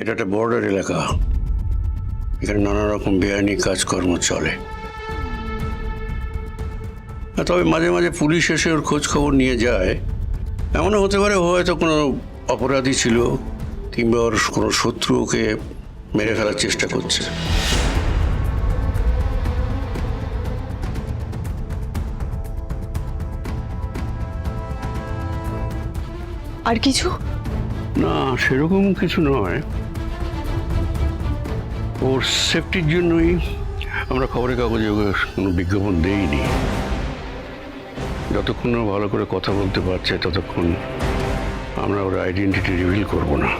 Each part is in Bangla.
এটা একটা বর্ডার এলাকা, এখানে নানা রকম বেআইনি কাজকর্ম চলে। তবে মাঝে মাঝে পুলিশ এসে ওর খোঁজ খবর নিয়ে যায়। এমনও হতে পারে ও হয়তো কোনো অপরাধী ছিল, কিংবা ওর কোনো শত্রু ওকে মেরে ফেলার চেষ্টা করছে। আর কিছু না, সেরকম কিছু নয়। ওর সেফটির জন্যই আমরা খবরের কাগজে ওকে কোনো বিজ্ঞাপন দেইনি। যতক্ষণ ও ভালো করে কথা বলতে পারছে ততক্ষণ আমরা ওর আইডেন্টিটি রিভিল করব না।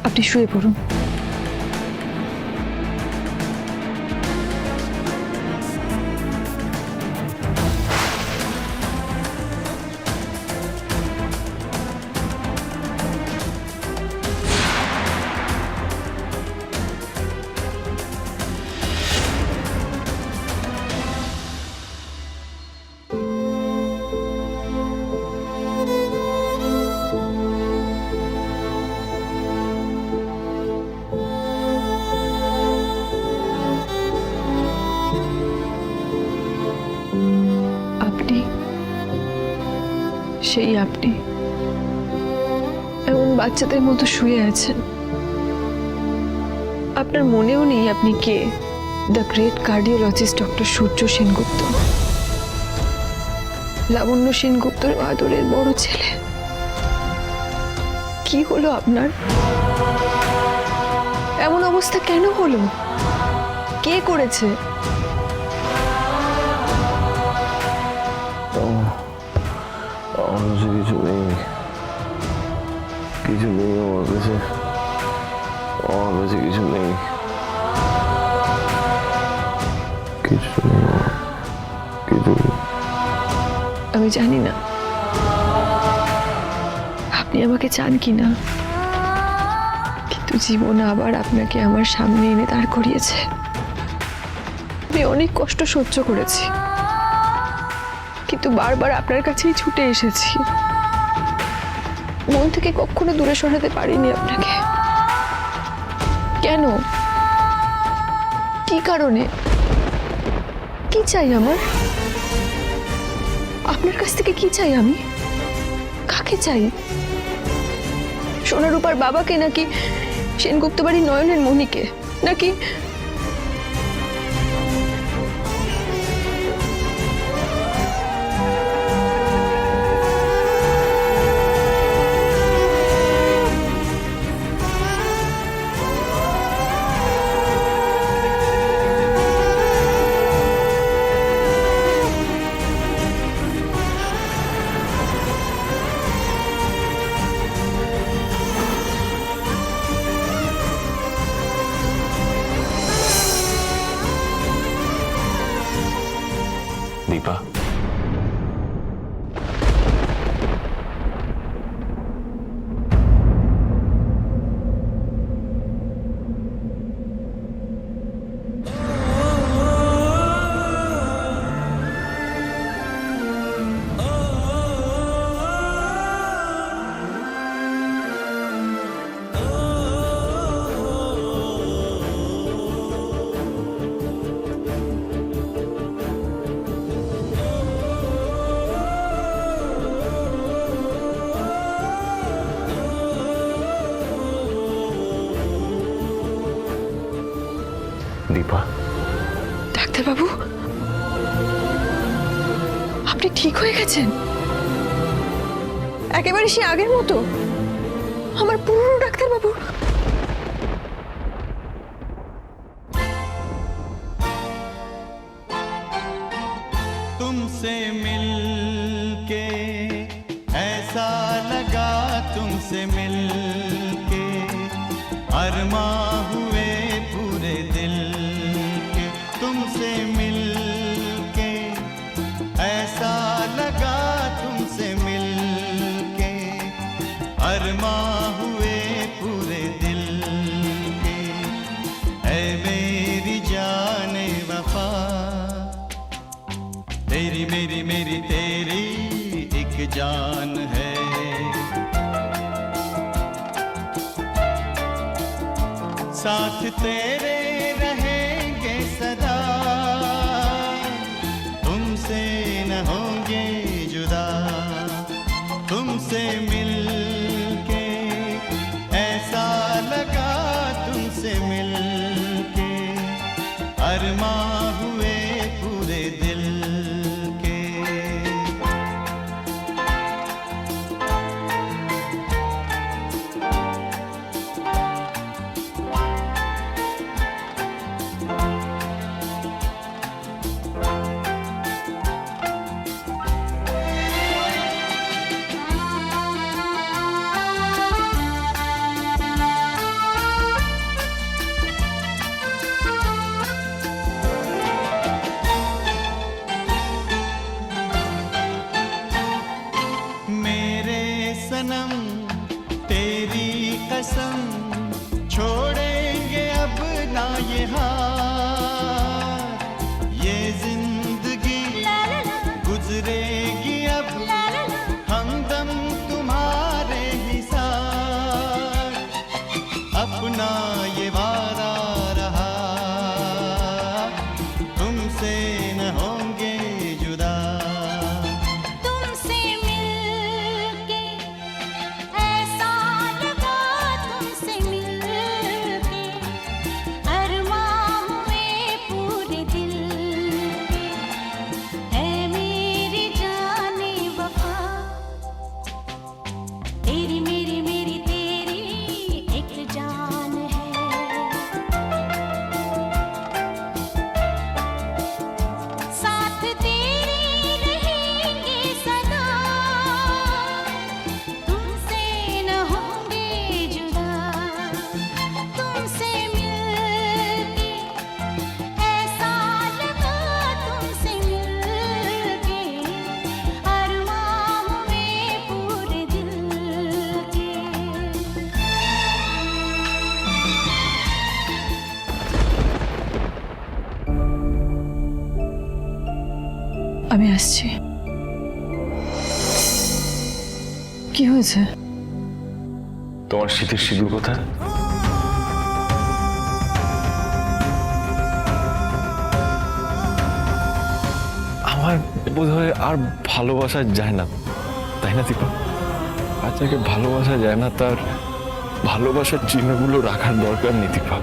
আপনি শুয়ে পড়ুন। আপনি, সেই আপনি এমন বাচ্চাদের মতো শুয়ে আছেন। আপনার মনেও নেই আপনি কে। দ্য গ্রেট কার্ডিওলজিস্ট ডক্টর সূর্য সেনগুপ্ত, লাবণ্য সেনগুপ্তর আদরের বড় ছেলে। কি হলো আপনার? এমন অবস্থা কেন হলো? কে করেছে? আমার কাছে কিছু নেই, কিছু নেই আমার কাছে, আমার কাছে কিছু নেই, কিছু নেই, কিছু। আমি জানি না আপনি আমাকে চান কিনা, কিন্তু জীবন আবার আপনাকে আমার সামনে এনে দাঁড় করিয়েছে। আমি অনেক কষ্ট সহ্য করেছি, কিন্তু বারবার আপনার কাছেই ছুটে এসেছি। মন থেকে কখনো দূরে সরাতে পারিনি আপনাকে। কেন? কি কারণে? কি চাই আমার? আপনার কাছ থেকে কি চাই আমি? কাকে চাই? সোনারূপার বাবাকে, নাকি সেনগুপ্ত বাড়ির নয়নের মণিকে, নাকি দীপা, দীপা, ডাক্তারবাবু, আপনি ঠিক হয়ে গেছেন? একেবারে সে আগের মতো, আমার পুরনো ডাক্তারবাবু। तुमसे मिलके ऐसा लगा, तुमसे मिलके अरमां हुए पूरे दिल के। तुमसे मिलके ऐसा लगा, तुमसे मिल अरमा हुए पूरे दिल के, ऐ मेरी जाने वफा, तेरी मेरी मेरी तेरी एक जान है। साथ तेरे रहेंगे सदा, तुमसे न होंगे जुदा, तुमसे मिलके ऐसा लगा, तुमसे मिलके अरमा हुए पूरे दिल के। मेरे सनम तेरी कसम, छोड़ेंगे अब ना ये हाथ, ये जिंदगी गुजरेगी अब हमदम तुम्हारे ही साथ। अपना ये वादा रहा, तुमसे न होंगे जुदा, तुमसे मिलके ऐसा लगा, तुमसे मिलके अरमां हुए पूरे दिल के, है मेरी जाने वफा, तेरी मेरी मेरी तेरी एक जान है। साथ तेरे रहेंगे सदा, तुमसे न होंगे जुदा, तुमसे मिलके ऐसा लगा, तुमसे मिलके अरमां हुए पूरे दिल के। আমি আসছি। কি হয়েছে? তোমার শীতের সিঁদুর কোথায়? আমার বোধহয় আর ভালোবাসা যায় না, তাই না দীপা? আর যাকে ভালোবাসা যায় না তার ভালোবাসার চিহ্নগুলো রাখার দরকার নেই দীপা।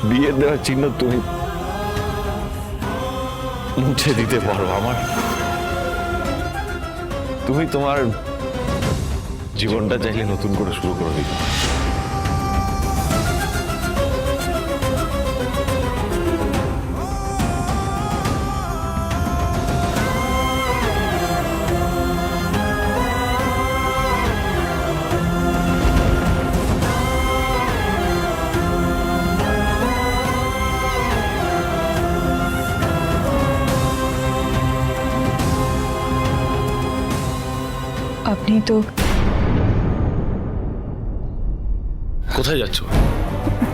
বিয়ে দেওয়ার চিহ্ন তুমি মুছে দিতে পারো আমার। তুমি তোমার জীবনটা চাইলে নতুন করে শুরু করে দিতে পারো। আপনি তো কোথায় যাচ্ছ?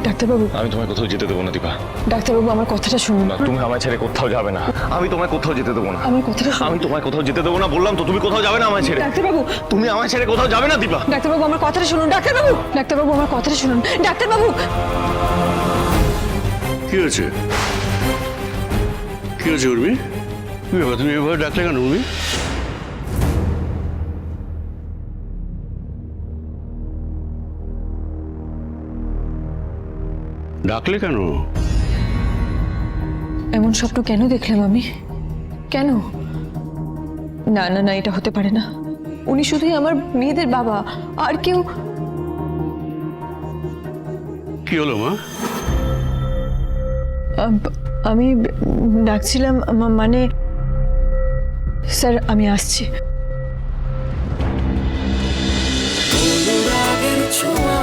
ডাক্তারবাবু, আমি তোমায় কোথাও যেতে দেবো না দীপা। ডাক্তারবাবু আমার কথাটা শুনুন। না, তুমি আমায় ছেড়ে কোথাও যাবে না। আমি তোমায় কোথাও যেতে দেবো না। আমার কথাটা শুনুন। আমি তোমায় কোথাও যেতে দেবো না বললাম তো। তুমি কোথাও যাবে না আমায় ছেড়ে। ডাক্তারবাবু, তুমি আমায় ছেড়ে কোথাও যাবে না দীপা। ডাক্তারবাবু আমার কথাটা শুনুন। ডাক্তারবাবু, ডাক্তারবাবু আমার কথাটা শুনুন। ডাক্তারবাবু, কি হয়েছে? কি হয়েছে উর্মি? কি ব্যাপার, তুমি এভাবে ডাকলে কেন উর্মি? ডাকলে কেন? এমন স্বপ্ন কেন দেখলাম আমি? কেন? না না না, এটা হতে পারে না। উনি শুধুই আমার মেয়েদের বাবা, আর কেউ। কি হলো মা? আমি ডাকছিলাম, মানে স্যার আমি আসছি। অনুরাগের ছোঁয়া